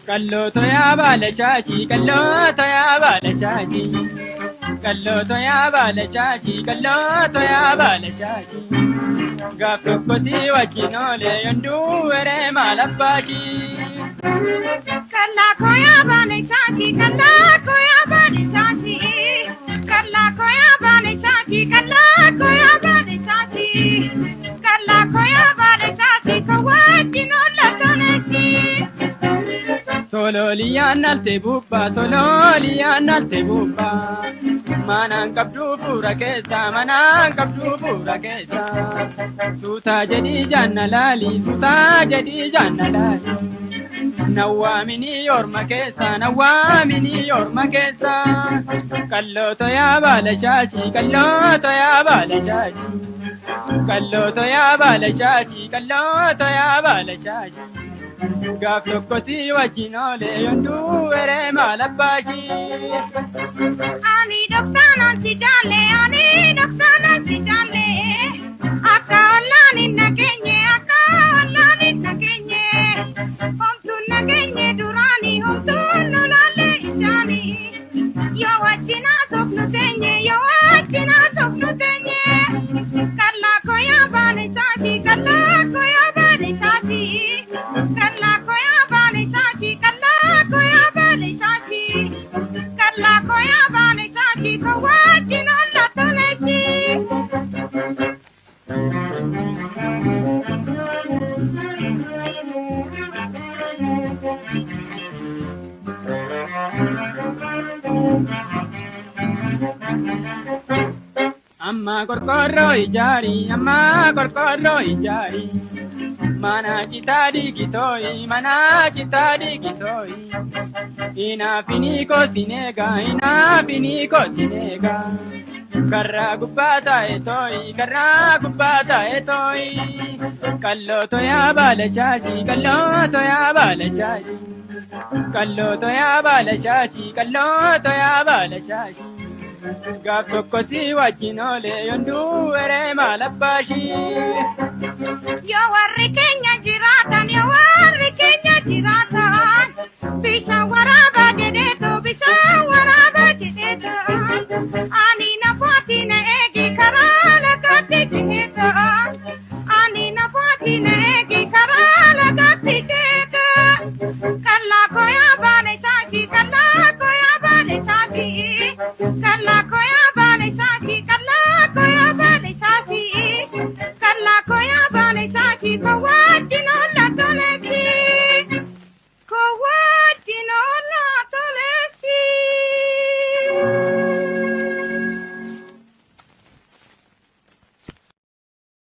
Kalloto ya balashaashi, kalloto ya balashaashi, kalloto ya balashaashi, kalloto ya balashaashi. Gaaf tokko si wajjin oolee yonduu weree maal abbaashi. Kallaako ya balashaashi, kallaako ya balashaashi, kallaako ya balashaashi, kallaako ya balashaashi, kallaako ya balashaashi, ka wajjin oola toleesi. Sololiyaan alte bubbaa, sololiyaan alte bubbaa. Manaan qabduu fuura keessa, manaan qabduu fuura keessa. Suutaa jedhii jaanna laali, suutaa jedhii jaanna laali. Nawwaamini orma keessa, nawwaamini orma keessa. Kalloto yaa balashaashi, kalloto yaa balashaashi. Kalloto yaa balashaashi, kalloto yaa balashaashi. Gaaf tokko si wajjin oolee yonduu weree maal abbaashi. Ani dhoksaanaan si jaalle, ani dhoksaanaan si jaalle. Akka ollaan hin nageenye, akka ollaan hin nageenye. Homtuun nageenye duraanii, homtuun nolaalle ijaani. Yoo wajjin haasofnu teenye, yoo wajjin haasofnu teenye. Kallaako yaa baalesaati, kallaako yaa baalesaati. Kallaako yaa baalesaati, kallaako yaa baalesaati. Kallaako yaa baalesaati, ka wajjin oola toleesi. Amma qorqorroo ijaari, amma qorqorroo ijaari. Mana citaa digitooyi, mana citaa digitooyi. Inaafini koosineega, inaafini koosineega. Karraa gubbaa taa'e tooyi, karraa gubbaa taa'e tooyi. Kalloto yaa balashaashi, kalloto yaa balashaashi. Kalloto yaa balashaashi, kalloto yaa balashaashi. Gaaf tokko si wajjin oolee yonduu weree maal abbaashi. Yoo warri keenya jiraatan, yoo warri keenya jiraatan. Bishaan waraabaa jedheetoo, bishaan waraabaa jedheetoo. Ani nafaati na eegi karaa lagaatti jedheetoo. Ani nafaati na eegi karaa lagaatti jedheetoo. Kallaako yaa baalesaati, kallaako yaa baalesaati. Kallaako yaa